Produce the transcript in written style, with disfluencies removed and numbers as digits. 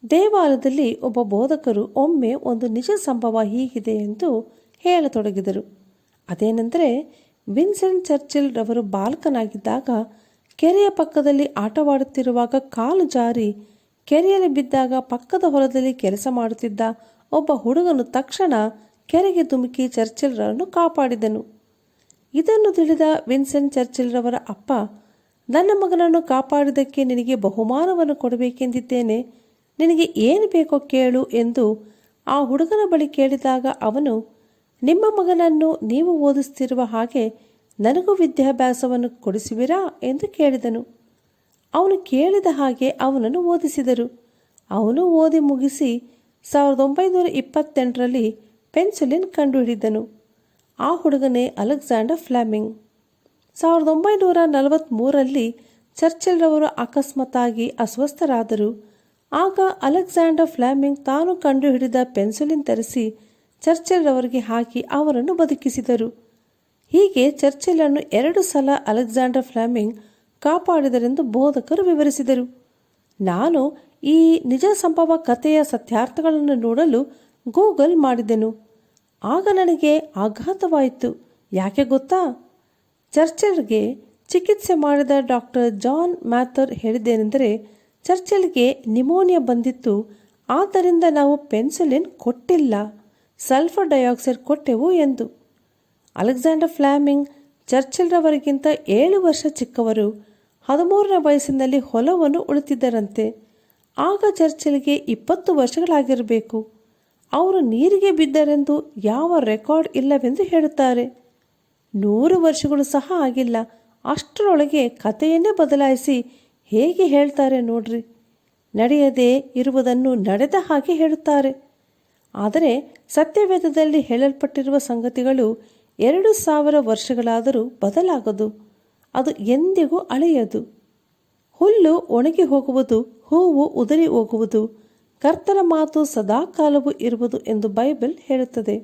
ದೇವಾಲಯದಲ್ಲಿ ಒಬ್ಬ ಬೋಧಕರು ಒಮ್ಮೆ ಒಂದು ನಿಜ ಸಂಭವ ಹೀಗಿದೆ ಎಂದು ಹೇಳತೊಡಗಿದರು. ಅದೇನೆಂದರೆ, ವಿನ್ಸ್ಟನ್ ಚರ್ಚಿಲ್ ರವರು ಬಾಲಕನಾಗಿದ್ದಾಗ ಕೆರೆಯ ಪಕ್ಕದಲ್ಲಿ ಆಟವಾಡುತ್ತಿರುವಾಗ ಕಾಲು ಜಾರಿ ಕೆರೆಯಲ್ಲಿ ಬಿದ್ದಾಗ ಪಕ್ಕದ ಹೊಲದಲ್ಲಿ ಕೆಲಸ ಮಾಡುತ್ತಿದ್ದ ಒಬ್ಬ ಹುಡುಗನು ತಕ್ಷಣ ಕೆರೆಗೆ ಧುಮುಕಿ ಚರ್ಚಿಲ್ ರನ್ನು ಕಾಪಾಡಿದನು. ಇದನ್ನು ತಿಳಿದ ವಿನ್ಸ್ಟನ್ ಚರ್ಚಿಲ್ ರವರ ಅಪ್ಪ, ನನ್ನ ಮಗನನ್ನು ಕಾಪಾಡಿದ್ದಕ್ಕೆ ನಿನಗೆ ಬಹುಮಾನವನ್ನು ಕೊಡಬೇಕೆಂದಿದ್ದೇನೆ, ನಿನಗೆ ಏನು ಬೇಕೋ ಕೇಳು ಎಂದು ಆ ಹುಡುಗನ ಬಳಿ ಕೇಳಿದಾಗ ಅವನು, ನಿಮ್ಮ ಮಗನನ್ನು ನೀವು ಓದಿಸ್ತಿರುವ ಹಾಗೆ ನನಗೂ ವಿದ್ಯಾಭ್ಯಾಸವನ್ನು ಕೊಡಿಸುವಿರಾ ಎಂದು ಕೇಳಿದನು. ಅವನು ಕೇಳಿದ ಹಾಗೆ ಅವನನ್ನು ಓದಿಸಿದರು. ಅವನು ಓದಿ ಮುಗಿಸಿ 1928ರಲ್ಲಿ ಪೆನ್ಸಿಲಿನ್ ಕಂಡುಹಿಡಿದನು. ಆ ಹುಡುಗನೇ ಅಲೆಕ್ಸಾಂಡರ್ ಫ್ಲೆಮಿಂಗ್. 1943ರಲ್ಲಿ ಚರ್ಚಿಲ್ ರವರು ಅಕಸ್ಮಾತ್ತಾಗಿ ಅಸ್ವಸ್ಥರಾದರು. ಆಗ ಅಲೆಕ್ಸಾಂಡರ್ ಫ್ಲೆಮಿಂಗ್ ತಾನು ಕಂಡುಹಿಡಿದ ಪೆನ್ಸಿಲಿನ್ ತರಿಸಿ ಚರ್ಚಿಲ್ ರವರಿಗೆ ಹಾಕಿ ಅವರನ್ನು ಬದುಕಿಸಿದರು. ಹೀಗೆ ಚರ್ಚಿಲನ್ನು 2 ಸಲ ಅಲೆಕ್ಸಾಂಡರ್ ಫ್ಲೆಮಿಂಗ್ ಕಾಪಾಡಿದರೆಂದು ಬೋಧಕರು ವಿವರಿಸಿದರು. ನಾನು ಈ ನಿಜ ಸಂಭವ ಕಥೆಯ ಸತ್ಯಾರ್ಥಗಳನ್ನು ನೋಡಲು ಗೂಗಲ್ ಮಾಡಿದೆನು. ಆಗ ನನಗೆ ಆಘಾತವಾಯಿತು. ಯಾಕೆ ಗೊತ್ತಾ? ಚರ್ಚಿಲ್ಗೆ ಚಿಕಿತ್ಸೆ ಮಾಡಿದ ಡಾಕ್ಟರ್ ಜಾನ್ ಮ್ಯಾಥರ್ ಹೇಳಿದ್ದೇನೆಂದರೆ, ಚರ್ಚಿಲ್ಗೆ ನಿಮೋನಿಯಾ ಬಂದಿತ್ತು, ಆದ್ದರಿಂದ ನಾವು ಪೆನ್ಸಿಲಿನ್ ಕೊಟ್ಟಿಲ್ಲ, ಸಲ್ಫರ್ ಡೈಆಕ್ಸೈಡ್ ಕೊಟ್ಟೆವು ಎಂದು. ಅಲೆಕ್ಸಾಂಡರ್ ಫ್ಲೆಮಿಂಗ್ ಚರ್ಚಿಲ್ ರವರಿಗಿಂತ 7 ವರ್ಷ ಚಿಕ್ಕವರು. 13ನೇ ವಯಸ್ಸಿನಲ್ಲಿ ಹೊಲವನ್ನು ಉಳಿತಿದ್ದರಂತೆ. ಆಗ ಚರ್ಚಿಲ್ಗೆ 20 ವರ್ಷಗಳಾಗಿರಬೇಕು. ಅವರು ನೀರಿಗೆ ಬಿದ್ದರೆಂದು ಯಾವ ರೆಕಾರ್ಡ್ ಇಲ್ಲವೆಂದು ಹೇಳುತ್ತಾರೆ. 100 ವರ್ಷಗಳು ಸಹ ಆಗಿಲ್ಲ. ಅಷ್ಟರೊಳಗೆ ಕಥೆಯನ್ನೇ ಬದಲಾಯಿಸಿ ಹೇಗೆ ಹೇಳ್ತಾರೆ ನೋಡ್ರಿ. ನಡೆಯದೇ ಇರುವುದನ್ನು ನಡೆದ ಹಾಗೆ ಹೇಳುತ್ತಾರೆ. ಆದರೆ ಸತ್ಯವೇದದಲ್ಲಿ ಹೇಳಲ್ಪಟ್ಟಿರುವ ಸಂಗತಿಗಳು 2000 ವರ್ಷಗಳಾದರೂ ಬದಲಾಗದು. ಅದು ಎಂದಿಗೂ ಅಳೆಯದು. ಹುಲ್ಲು ಒಣಗಿ ಹೋಗುವುದು, ಹೂವು ಉದುರಿ ಹೋಗುವುದು, ಕರ್ತನ ಮಾತು ಸದಾಕಾಲವೂ ಇರುವುದು ಎಂದು ಬೈಬಲ್ ಹೇಳುತ್ತದೆ.